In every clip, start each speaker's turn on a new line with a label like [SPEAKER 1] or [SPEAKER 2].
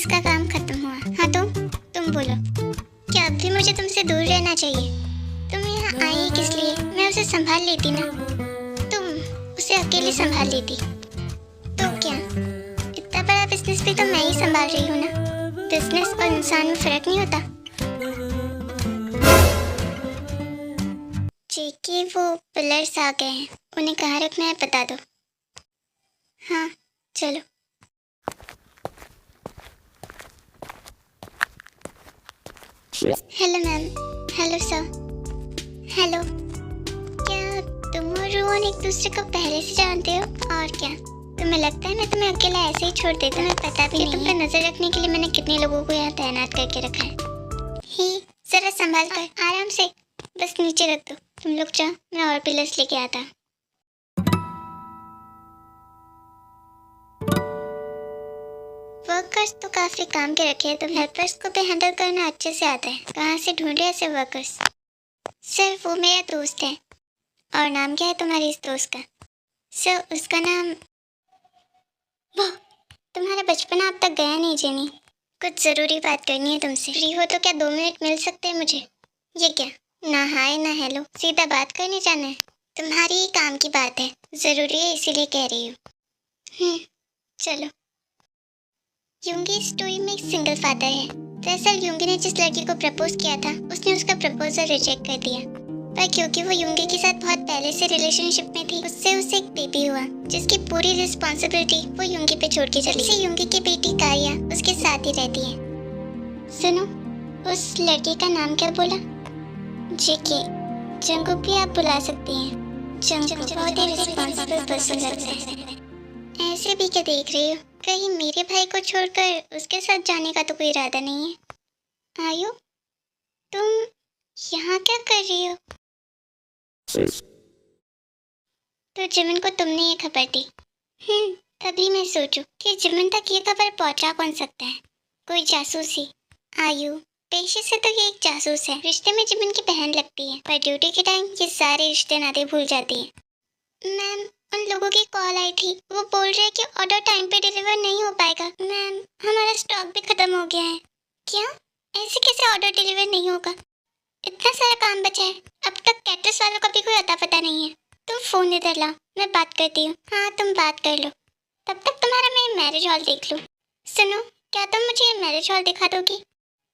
[SPEAKER 1] Office का काम खत्म हुआ। हाँ तुम बोलो, क्या अब भी मुझे तुमसे दूर रहना चाहिए? तुम यहाँ आई किस लिए? मैं उसे संभाल लेती ना। तुम उसे अकेले संभाल लेती तो क्या? इतना बड़ा बिजनेस भी तो मैं ही संभाल रही हूँ ना। बिजनेस और इंसान में फर्क नहीं होता। जेके, वो पिलर्स आ गए हैं, उन्हें कहाँ रखना है बता दो। हाँ चलो। Hello ma'am. Hello sir. Hello. क्या तुम और रोहन एक दूसरे को पहले से जानते हो? और क्या तुम्हें लगता है मैं तुम्हें अकेला ऐसे ही छोड़ देता? तुम्हें पता भी नहीं तुम पर नजर रखने के लिए मैंने कितने लोगों को यहाँ तैनात करके रखा है। ही जरा संभाल कर, आराम से, बस नीचे रख दो। तुम लोग जाओ, मैं और पिलर्स लेके आता। वर्कर्स तो काफी काम के रखे हैं, तुम हेल्पर्स को भी हैंडल करना अच्छे से आता है। कहाँ से ढूंढे ऐसे वर्कर्स? सर वो मेरा दोस्त है। और नाम क्या है तुम्हारे इस दोस्त का? सर उसका नाम, वाह तुम्हारा बचपना अब तक गया नहीं जेनी। कुछ जरूरी बात करनी है तुमसे। फ्री हो तो क्या 2 मिनट मिल सकते हैं मुझे? ये क्या, ना हाय ना हेलो, सीधा बात करने जाना है? तुम्हारी ही काम की बात है, जरूरी है इसीलिए कह रही हूँ। चलो। यूंगी स्टोरी में एक सिंगल फादर है। दरअसल यूंगी ने जिस लड़की को प्रपोज किया था उसने उसका प्रपोजल रिजेक्ट कर दिया, पर क्योंकि वो यूंगी के साथ बहुत पहले से रिलेशनशिप में थी, उससे उसे एक बेबी हुआ जिसकी पूरी रिस्पॉन्सिबिलिटी वो यूंगी पे छोड़ के चली। से यूंगी की बेटी काया उसके साथ ही रहती है। सुनो, उस लड़की का नाम क्या बोला? जेके। जंगकुक भी आप बुला सकती हैं। जंगकुक बहुत ही रिस्पॉन्सिबल पर्सन लगता है। ऐसे भी क्या देख रही हो? कहीं मेरे भाई को छोड़कर उसके साथ जाने का तो कोई इरादा नहीं है? आयो, तुम यहाँ क्या कर रही हो? तो जिमिन को तुमने ये खबर दी? तभी मैं सोचूं कि जिमिन तक ये खबर पहुंचा कौन सकता है? कोई जासूस ही। आयु, पेशे से तो ये एक जासूस है। रिश्ते में जिमिन की बहन लगती है, पर ड्यूटी के टाइम ये सारे रिश्ते नाते भूल जाती है। मैम, उन लोगों की कॉल आई थी, वो बोल रहे हैं कि ऑर्डर टाइम पे डिलीवर नहीं हो पाएगा। मैम, हमारा स्टॉक भी खत्म हो गया है। क्या? ऐसे कैसे ऑर्डर डिलीवर नहीं होगा? इतना सारा काम बचा है। अब तक कैटरस वालों का भी कोई अता पता नहीं है। तुम फोन इधर लाओ, मैं बात करती हूँ। हाँ तुम बात कर लो, तब तक तुम्हारा मैं मैरिज हॉल देख लूँ। सुनो, क्या तुम मुझे ये मैरिज हॉल दिखा दोगी?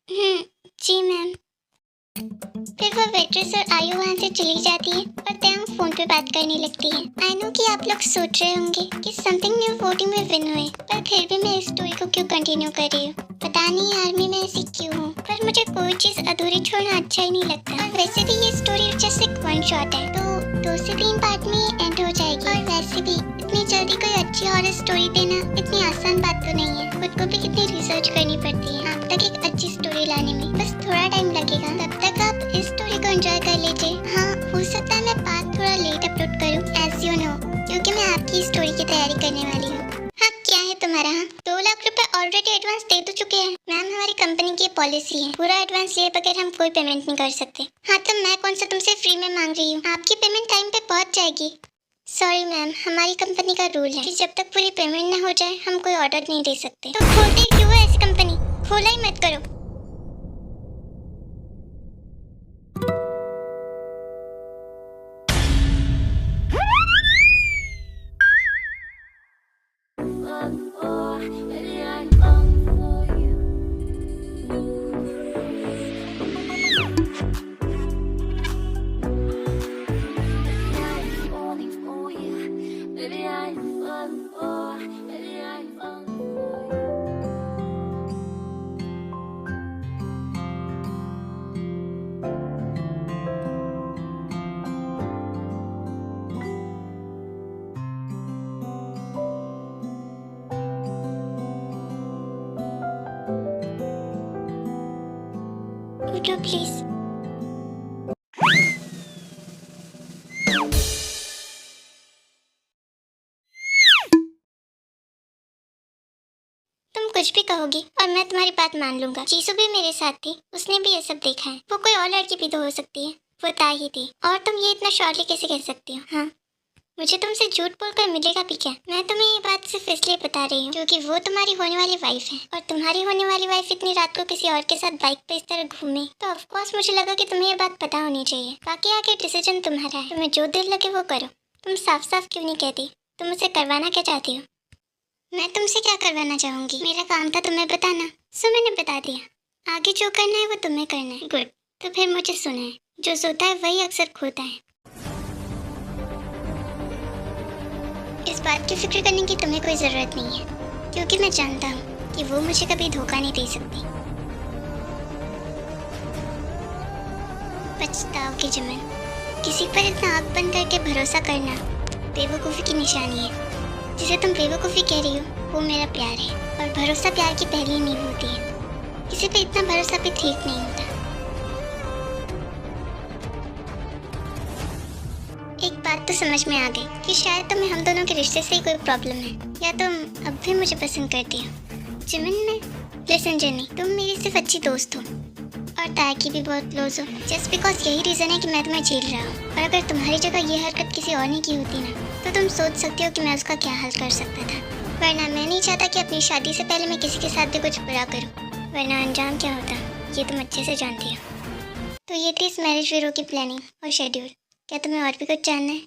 [SPEAKER 1] जी मैम। फिर वो वेट्रेस और आयु वहाँ से चली जाती है और तयांग फोन पे बात करने लगती है। आई नो कि आप लोग सोच रहे होंगे कि समथिंग न्यू वोटिंग में विन हुए, पर फिर भी मैं इस स्टोरी को क्यों कंटिन्यू कर रही हूँ? पता नहीं आर्मी में ऐसी क्यों हूँ, पर मुझे कोई चीज अधूरी छोड़ना अच्छा ही नहीं लगता। और वैसे भी ये स्टोरी जस्ट एक 1 शॉट है, तो 2 से 3 पार्ट में एंड हो जाएगी। और वैसे भी इतनी जल्दी कोई अच्छी हॉरर स्टोरी देना इतनी आसान बात तो नहीं है। खुद को भी कितनी रिसर्च करनी पड़ती है आप तक एक अच्छी स्टोरी लाने में। बस थोड़ा टाइम लगेगा, तब तक आप इस स्टोरी को एंजॉय कर लीजिए। हाँ, हो सकता है मैं पार्ट थोड़ा लेट अपलोड करूँ, एज यू नो, क्योंकि मैं आपकी स्टोरी की तैयारी करने वाली हूँ। हाँ, क्या है तुम्हारा? हाँ, 2 लाख रुपए ऑलरेडी एडवांस दे तो चुके हैं मैम। हमारी कंपनी की पॉलिसी है, पूरा एडवांस लिए बगैर हम कोई पेमेंट नहीं कर सकते। हाँ, तो मैं कौन सा तुमसे फ्री में मांग रही हूँ? आपकी पेमेंट टाइम पे पहुँच जाएगी। सॉरी मैम, हमारी कंपनी का रूल है कि जब तक पूरी पेमेंट ना हो जाए हम कोई ऑर्डर नहीं दे सकते। तो खोलते क्यों है ऐसी कंपनी? खोला ही मत करो। उठो प्लीज। तुम कुछ भी कहोगी और मैं तुम्हारी बात मान लूंगा। जीसू भी मेरे साथ थी, उसने भी ये सब देखा है। वो कोई और लड़की भी तो हो सकती है, वो ताही थी। और तुम ये इतना शॉर्टली कैसे कह सकती हो? हाँ, मुझे तुमसे झूठ बोलकर मिलेगा भी क्या? मैं तुम्हें ये बात सिर्फ इसलिए बता रही हूँ क्योंकि वो तुम्हारी होने वाली वाइफ है, और तुम्हारी होने वाली वाइफ इतनी रात को किसी और के साथ बाइक पे इस तरह घूमे तो ऑफ कोर्स मुझे लगा कि तुम्हें ये बात पता होनी चाहिए। बाकी आगे डिसीजन तुम्हारा है, तुम्हें जो दिल लगे वो करो। तुम साफ साफ क्यों नहीं कहती? तुम मुझसे करवाना क्या चाहती हो? मैं तुमसे क्या करवाना चाहूँगी? मेरा काम था तुम्हें बताना, सो मैंने बता दिया। आगे जो करना है वो तुम्हें करना है। गुड, तो फिर मुझे सुना है, जो सोता है वही अक्सर खोता है। इस बात की फिक्र करने की तुम्हें कोई ज़रूरत नहीं है, क्योंकि मैं जानता हूँ कि वो मुझे कभी धोखा नहीं दे सकती। पछताओगी जिमिन। किसी पर इतना आँख बंद करके भरोसा करना बेवकूफ़ी की निशानी है। जिसे तुम बेवकूफ़ी कह रही हो वो मेरा प्यार है, और भरोसा प्यार की पहली नींव होती है। किसी पे इतना भरोसा भी ठीक नहीं होता। एक बात तो समझ में आ गई कि शायद तुम्हें हम दोनों के रिश्ते से ही कोई प्रॉब्लम है, या तुम अब भी मुझे पसंद करती हो। जिमिन, मैं लिसन जेनी, तुम मेरी सिर्फ अच्छी दोस्त हो और ताया की भी बहुत क्लोज हो। जस्ट बिकॉज यही रीज़न है कि मैं तुम्हें झेल रहा हूँ। और अगर तुम्हारी जगह ये हरकत किसी और ने की होती ना, तो तुम सोच सकती हो कि मैं उसका क्या हल कर सकता था। वरना मैं नहीं चाहता कि अपनी शादी से पहले मैं किसी के साथ भी कुछ बुरा करूँ, वरना अंजाम क्या होता ये तुम अच्छे से जानती हो। तो ये थी इस मैरिज ब्यूरो की प्लानिंग और शेड्यूल। क्या तुम्हें और भी कुछ जानना है?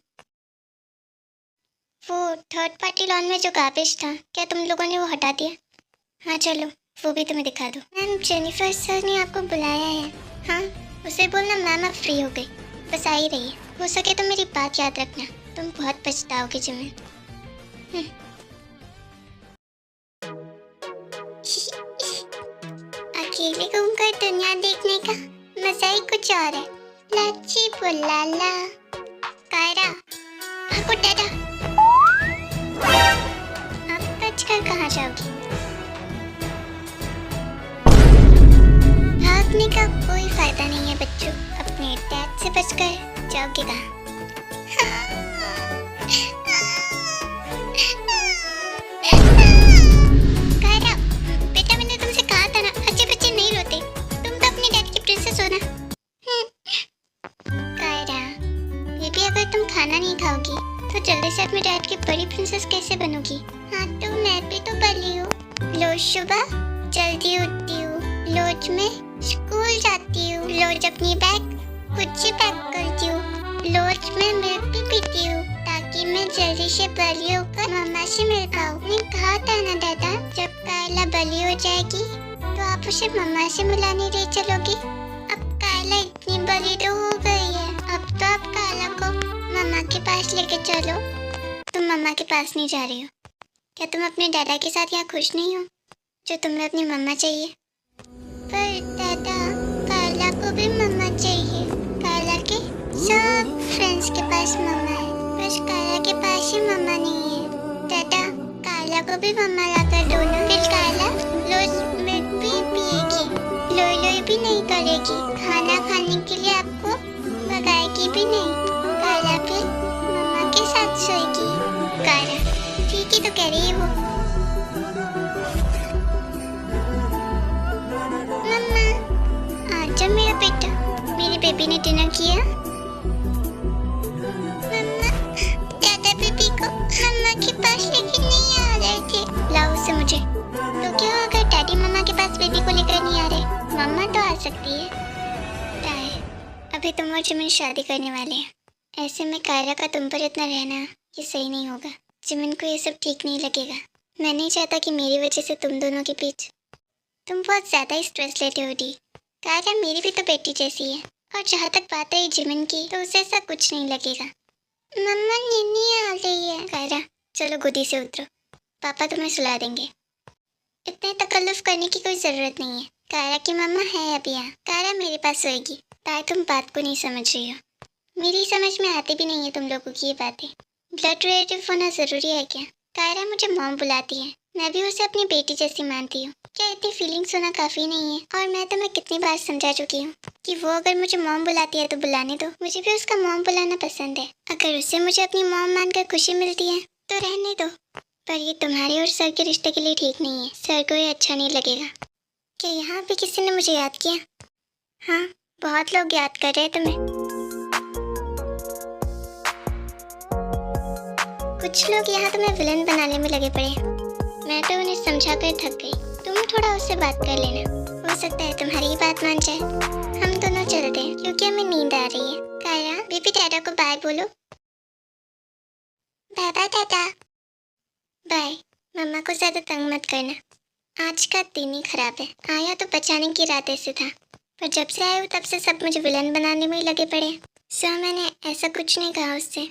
[SPEAKER 1] वो थर्ड पार्टी लॉन में जो गार्बेज था, क्या तुम लोगों ने वो हटा दिया? हाँ चलो, वो भी तुम्हें दिखा दो। मैम, जेनिफर सर ने आपको बुलाया है। हाँ, उसे बोलना मैम अब फ्री हो गई, बस आ ही रही है। हो सके तो मेरी बात याद रखना, तुम बहुत पछताओगे जिमिन। अकेले घूमकर दुनिया देखने का मजा ही कुछ और है। लाची बुलाला कायरा, आपको दादा। आप बचकर कहाँ जाओगी? भागने का कोई फायदा नहीं है बच्चों, अपने डैड से बचकर जाओगे कहाँ? कायरा, बेटा मैंने तुमसे कहा था ना, अच्छे बच्चे नहीं रोते। तुम तो अपने डैड की प्रिंसेस हो ना। कायरा बेबी, अगर तुम खाना नहीं खाओगी तो जल्दी से अपने डैड की बड़ी प्रिंसेस कैसे बनोगी? हाँ तो मैं भी तो बड़ी हूँ। रोज सुबह जल्दी उठती हूँ, रोज मैं स्कूल जाती हूँ, रोज अपनी बैग खुद से पैक करती हूँ, रोज मैं मिल्क भी पीती हूँ ताकि मैं जल्दी से बड़ी होकर मम्मा से मिल पाऊँ। मैंने कहा था ना दादा, जब कायला बड़ी हो जाएगी तो आप उसे मम्मा से मिलाने ले चलोगी। अब कायला इतनी बड़ी तो हो गई है, अब तो आप कायला को मम्मा के पास लेके चलो। तुम मम्मा के पास नहीं जा रही हो? क्या तुम अपने दादा के साथ यहाँ खुश नहीं हो जो तुम्हें अपनी मम्मा चाहिए? पर दादा, कायला को भी मम्मा चाहिए। कायला के सब फ्रेंड्स के पास मम्मा है, बस कायला के पास ही मम्मा नहीं है। दादा, कायला को भी मम्मा लाकर दो ना, फिर कायला रोज मिल्क भी पिएगी, लोई लोई भी नहीं करेगी, खाना खाने के लिए आपको भगाएगी भी नहीं। कायला फिर मम्मा के साथ सोएगी। कायला ठीक ही तो कह रही है वो। मम्मा आजा मेरा बेटा, मेरी बेबी ने डिनर किया? मम्मा, दादा बेबी को मम्मा के पास लेके नहीं आ रहे थे। लाओ उसे मुझे। तो क्या अगर डैडी मम्मा के पास बेबी को लेकर नहीं आ रहे? मम्मा तो आ सकती है। ताए, अभी तुम और जिमिन शादी करने वाले हैं, ऐसे में कायरा का तुम पर इतना रहना ये सही नहीं होगा। जिमिन को ये सब ठीक नहीं लगेगा। मैं नहीं चाहता कि मेरी वजह से तुम दोनों के बीच तुम बहुत ज़्यादा ही स्ट्रेस लेते हो डी। कायरा मेरी भी तो बेटी जैसी है, और जहाँ तक बात है जिमिन की, तो उसे ऐसा कुछ नहीं लगेगा। मम्मा नीनी आ रही है। कायरा चलो गोदी से उतरो, पापा तुम्हें सुला देंगे। इतने तकल्लुफ करने की कोई ज़रूरत नहीं है। कायरा की मम्मा है अभी यहाँ, कायरा मेरे पास सोएगी। ताए तुम बात को नहीं समझ रही हो, मेरी समझ में आती भी नहीं है तुम लोगों की ये बातें। ब्लड रिलेटिव होना ज़रूरी है क्या? कायरा मुझे मॉम बुलाती है, मैं भी उसे अपनी बेटी जैसी मानती हूँ। क्या इतनी फीलिंग्स होना काफ़ी नहीं है? और मैं तुम्हें कितनी बार समझा चुकी हूँ कि वो अगर मुझे मॉम बुलाती है तो बुलाने दो, मुझे भी उसका मॉम बुलाना पसंद है। अगर उससे मुझे अपनी मॉम मानकर खुशी मिलती है तो रहने दो, पर ये तुम्हारे और सर के रिश्ते के लिए ठीक नहीं है। सर को ये अच्छा नहीं लगेगा। क्या यहाँ भी किसी ने मुझे याद किया? हाँ, बहुत लोग याद कर रहे हैं तुम्हें। कुछ लोग यहाँ तुम्हें विलन बनाने में लगे पड़े हैं। मैं तो उन्हें समझा कर थक गई। तुम थोड़ा उससे बात कर लेना, हो सकता है तुम्हारी ही बात मान जाए। हम दोनों चलते हैं क्योंकि हमें नींद आ रही है। कायरा, बेबी डैडा को बाय बोलो। Bye bye dada. Bye. Mumma को ज्यादा तंग मत करना। आज का दिन ही खराब है। आया तो बचाने की इरादे से था, पर जब से आया हूँ तब से सब मुझे विलन बनाने में ही लगे पड़े। सो मैंने ऐसा कुछ नहीं कहा उससे।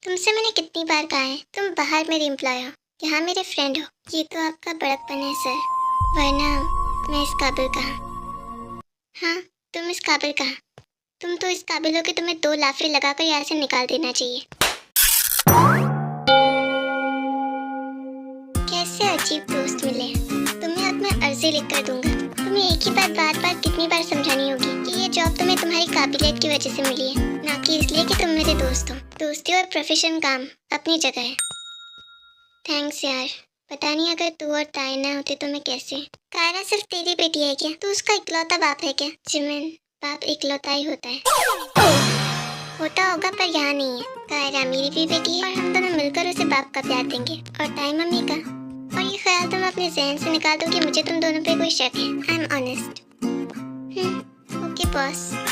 [SPEAKER 1] तुमसे मैंने कितनी बार कहा है तुम बाहर मेरी एम्प्लॉय हो, यहाँ मेरे फ्रेंड हो। ये तो आपका बड़कपन है सर, वरना मैं इस काबिल कहाँ। हाँ, तुम इस काबिल कहाँ। तुम तो इस काबिल हो कि तुम्हें 2 लाफे लगाकर यहाँ से निकाल देना चाहिए। कैसे अजीब दोस्त मिले हैं। तुम्हें अब मैं अर्जी लिख कर दूंगा। तुम्हें एक ही बात बार बार कितनी बार समझानी होगी कि ये जॉब तुम्हें तुम्हारी काबिलियत की वजह से मिली है, ना कि इसलिए कि तुम मेरे दोस्त हो। दोस्ती और प्रोफेशन काम अपनी जगह है। थैंक्स यार। पता नहीं अगर तू और ताई ना होते तो मैं कैसे। कायरा सिर्फ तेरी बेटी है क्या? तू उसका इकलौता बाप है क्या? जिमिन, बाप इकलौता ही होता है। होता होगा पर यहाँ नहीं है। कायरा मेरी भी बेटी है और हम दोनों मिलकर उसे बाप का प्यार देंगे, और ताई मम्मी का। और ये ख्याल तुम अपने जहन से निकाल दो कि मुझे तुम दोनों पे कोई शक है। I am honest. Okay boss.